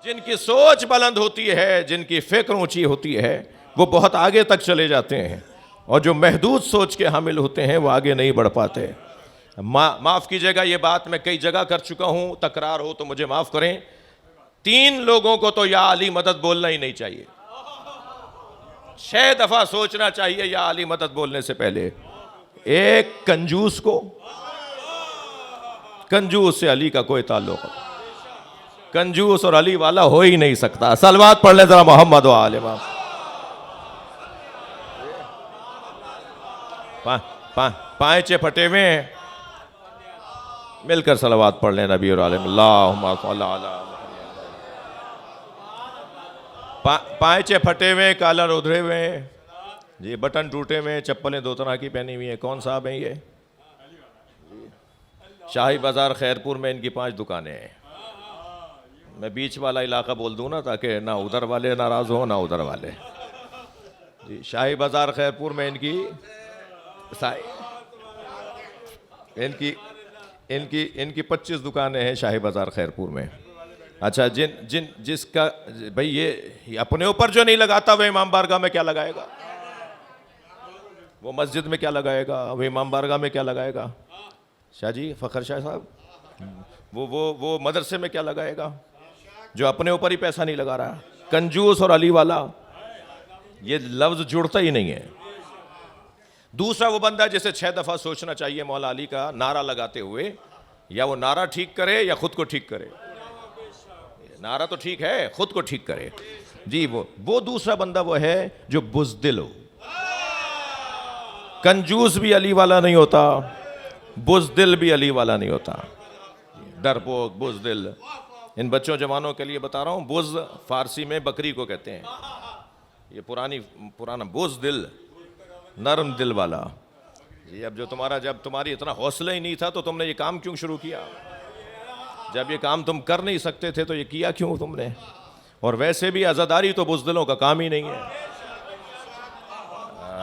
जिनकी सोच बुलंद होती है, जिनकी फिक्र ऊंची होती है, वो बहुत आगे तक चले जाते हैं, और जो महदूद सोच के हामिल होते हैं वो आगे नहीं बढ़ पाते। माफ़ कीजिएगा, ये बात मैं कई जगह कर चुका हूँ, तकरार हो तो मुझे माफ़ करें। 3 लोगों को तो या अली मदद बोलना ही नहीं चाहिए। 6 दफ़ा सोचना चाहिए या अली मदद बोलने से पहले। एक कंजूस को, कंजूस से अली का कोई ताल्लुक, कंजूस और अली वाला हो ही नहीं सकता। सलवात पढ़ ले जरा मोहम्मद व आले मोहम्मद। पांचे फटे हुए हैं, मिलकर सलवात पढ़ लें नबी और आलिम। अल्लाहुम्मा सल्ली अला पांचे फटे हुए, कॉलर उधरे हुए हैं जी, बटन टूटे हुए, चप्पलें 2 तरह की पहनी हुई हैं। कौन साहब हैं ये? शाही बाजार खैरपुर में इनकी 5 दुकानें हैं। मैं बीच वाला इलाका बोल दूं ना, ताकि ना उधर वाले नाराज हो ना उधर वाले जी। शाही बाजार खैरपुर में इनकी इनकी इनकी इनकी 25 दुकानें हैं शाही बाजार खैरपुर में। अच्छा, जिसका भाई ये अपने ऊपर जो नहीं लगाता वो इमाम बारगाह में क्या लगाएगा? वो मस्जिद में क्या लगाएगा? वो इमाम बारगाह में क्या लगाएगा? शाह जी, फ़खर शाह साहब, वो मदरसे में क्या लगाएगा जो अपने ऊपर ही पैसा नहीं लगा रहा? कंजूस और अली वाला, ये लफ्ज़ जुड़ता ही नहीं है। दूसरा वो बंदा जिसे 6 दफ़ा सोचना चाहिए मौला अली का नारा लगाते हुए, या वो नारा ठीक करे या खुद को ठीक करे। नारा तो ठीक है, खुद को ठीक करे जी। वो दूसरा बंदा वो है जो बुज़दिल हो। कंजूस भी अली वाला नहीं होता, बुज़दिल भी अली वाला नहीं होता। डरपोक, बुज़दिल, इन बच्चों जवानों के लिए बता रहा हूँ, बुज़ फारसी में बकरी को कहते हैं। ये पुराना बुज़दिल, नरम दिल वाला जी। अब जब तुम्हारी इतना हौसला ही नहीं था तो तुमने ये काम क्यों शुरू किया? जब ये काम तुम कर नहीं सकते थे तो ये किया क्यों तुमने? और वैसे भी अज़ादारी तो बुज़दिलों का काम ही नहीं है।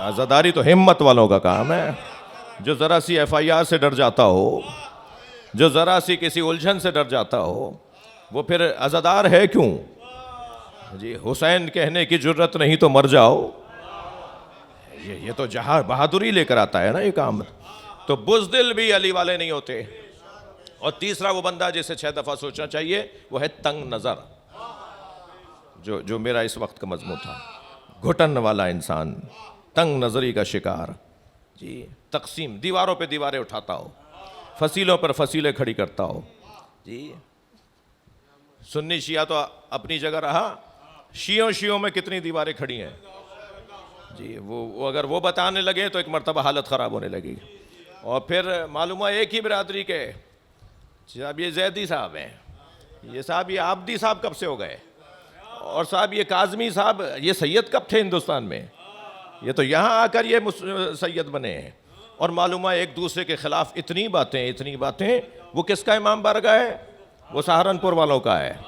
अज़ादारी तो हिम्मत वालों का काम है। जो ज़रा सी FIR से डर जाता हो, जो ज़रा सी किसी उलझन से डर जाता हो, वो फिर अज़ादार है क्यों जी? हुसैन कहने की जुर्रत नहीं तो मर जाओ, ये तो जहाँ बहादुरी लेकर आता है ना ये काम। तो बुज़दिल भी अली वाले नहीं होते। और तीसरा वो बंदा जिसे 6 दफ़ा सोचना चाहिए वो है तंग नज़र, जो मेरा इस वक्त का मजमून था। घुटन वाला इंसान, तंग नज़री का शिकार जी। तकसीम, दीवारों पे दीवारें उठाता हो, फसीलों पर फसीलें खड़ी करता हो जी। सुन्नी शिया तो अपनी जगह रहा, शियों में कितनी दीवारें खड़ी हैं जी। वो अगर वो बताने लगे तो एक मर्तबा हालत ख़राब होने लगी। और फिर मालूम हुआ एक ही बिरादरी के साहब ये जैदी साहब हैं, ये साहब ये आबदी साहब कब से हो गए, और साहब ये काज़मी साहब ये सैयद कब थे हिंदुस्तान में? ये तो यहाँ आकर ये सैयद बने हैं। और मालूम हुआ एक दूसरे के ख़िलाफ़ इतनी बातें। वो किसका इमाम बारगाह है? वो सहारनपुर वालों का है।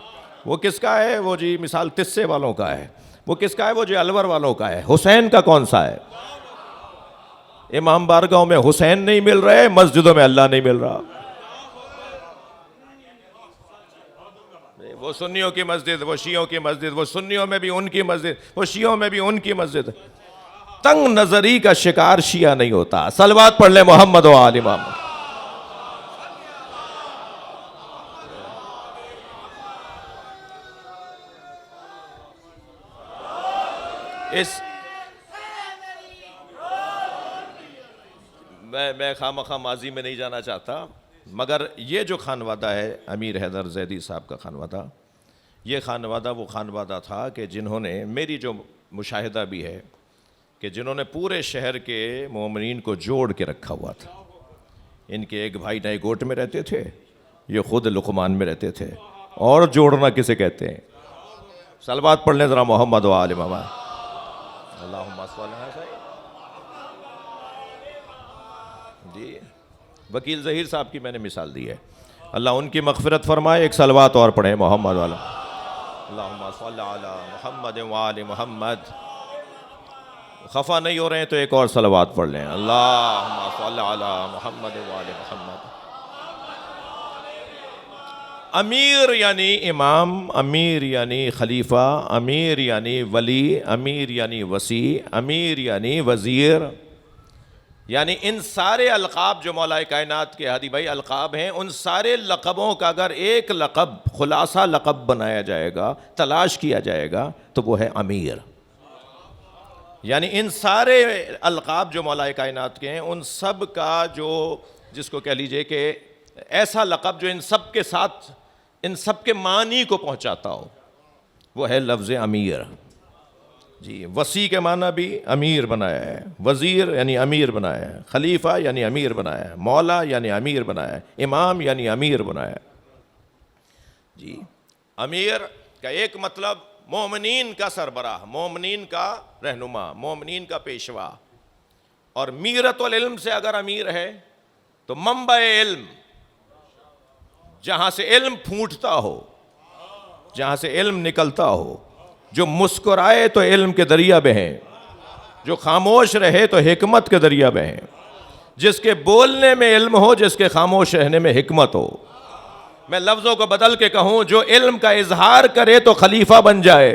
वो किसका है? वो जी मिसाल तिस्से वालों का है। वो किसका है? वो जो अलवर वालों का है। हुसैन का कौन सा है? इमाम बारगाहों में हुसैन नहीं मिल रहे, मस्जिदों में अल्लाह नहीं मिल रहा। वो सुन्नियों की मस्जिद, वो शियों की मस्जिद, वो सुन्नियों में भी उनकी मस्जिद, वो शियों में भी उनकी मस्जिद। तंग नजरी का शिकार शिया नहीं होता। सलवात पढ़ ले मोहम्मद व आले मोहम्मद। मैं खामखा माजी में नहीं जाना चाहता, मगर ये जो खानवादा है अमीर हैदर जैदी साहब का खानवादा, ये खानवादा वो खानवादा था कि जिन्होंने, मेरी जो मुशाहिदा भी है कि जिन्होंने पूरे शहर के मोमिनीन को जोड़ के रखा हुआ था। इनके एक भाई नए गोट में रहते थे, ये खुद लुकमान में रहते थे। और जोड़ना किसे कहते हैं? सलवात पढ़ लें ज़रा मोहम्मद व आले मोहम्मद। अल्लाहुम्मा सल्ली जी। वकील ज़हीर साहब की मैंने मिसाल दी है, अल्लाह उनकी मग़फ़िरत फरमाए। एक सलवात और पढ़ें मोहम्मद वाला। अल्लाहुम्मा सल्ली अला मुहम्मद व आले मोहम्मद। खफा नहीं हो रहे हैं तो एक और सलवात पढ़ लें। अल्लाहुम्मा सल्ली अला मुहम्मद व आले मोहम्मद। अमीर यानी इमाम, अमीर यानी खलीफा, अमीर यानी वली, अमीर यानी वसी, अमीर यानी वज़ीर, यानी इन सारे अलक़ाब जो मौला कायनात के हादी भाई अलक़ाब हैं, उन सारे लक़बों का अगर एक लक़ब खुलासा लक़ब बनाया जाएगा, तलाश किया जाएगा, तो वो है अमीर। यानी इन सारे अलक़ाब जो मौला कायनात के हैं, उन सब का जो जिसको कह लीजिए कि ऐसा लक़ब जो इन सब के साथ इन सब के मानी को पहुँचाता हो, वो है लफ्ज़ अमीर। जी, वसी के माना भी अमीर बनाया है, वज़ीर यानी अमीर बनाया है, खलीफा यानी अमीर बनाया है, मौला यानी अमीर बनाया है, इमाम यानी अमीर बनाया है। जी, अमीर का एक मतलब मोमिनीन का सरबराह, मोमिनीन का रहनुमा, मोमिनीन का पेशवा। और मीरतुल इल्म से अगर अमीर है तो मंबए इल्म, जहाँ से इल्म फूटता हो, जहाँ से इल्म निकलता हो, जो मुस्कुराए तो इल्म के दरिया बहें, जो खामोश रहे तो हिकमत के दरिया बहें, जिसके बोलने में इल्म हो, जिसके खामोश रहने में हिकमत हो। मैं लफ्ज़ों को बदल के कहूँ, जो इल्म का इजहार करे तो खलीफा बन जाए,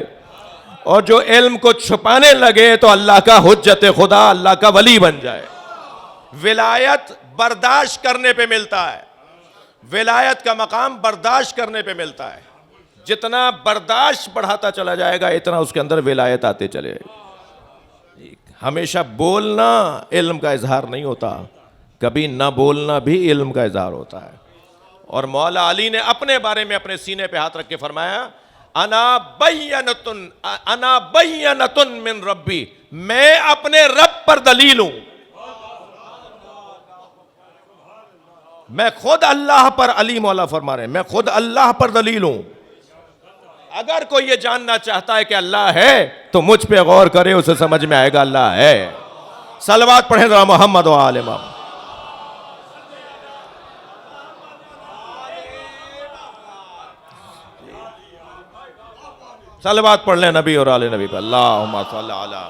और जो इल्म को छुपाने लगे तो अल्लाह का हुज्जत खुदा, अल्लाह का वली बन जाए। विलायत बर्दाश्त करने पे मिलता है, विलायत का मकाम बर्दाश्त करने पे मिलता है। जितना बर्दाश्त बढ़ाता चला जाएगा, इतना उसके अंदर विलायत आते चले जाएगी। हमेशा बोलना इल्म का इजहार नहीं होता, कभी ना बोलना भी इल्म का इजहार होता है। और मौला अली ने अपने बारे में अपने सीने पे हाथ रख के फरमाया, अना बय्यनतुन मिन रब्बी, मैं अपने रब पर दलील हूं, मैं खुद अल्लाह पर, अली मौला फरमा रहे हैं, मैं खुद अल्लाह पर दलील हूं। अगर कोई ये जानना चाहता है कि अल्लाह है तो मुझ पे गौर करे, उसे समझ में आएगा अल्लाह है। सलवात पढ़े जरा मोहम्मद व आले मोहम्मद। सलवात पढ़ लें नबी और आले नबी पर। अल्लाहुम्मा सल्ली अला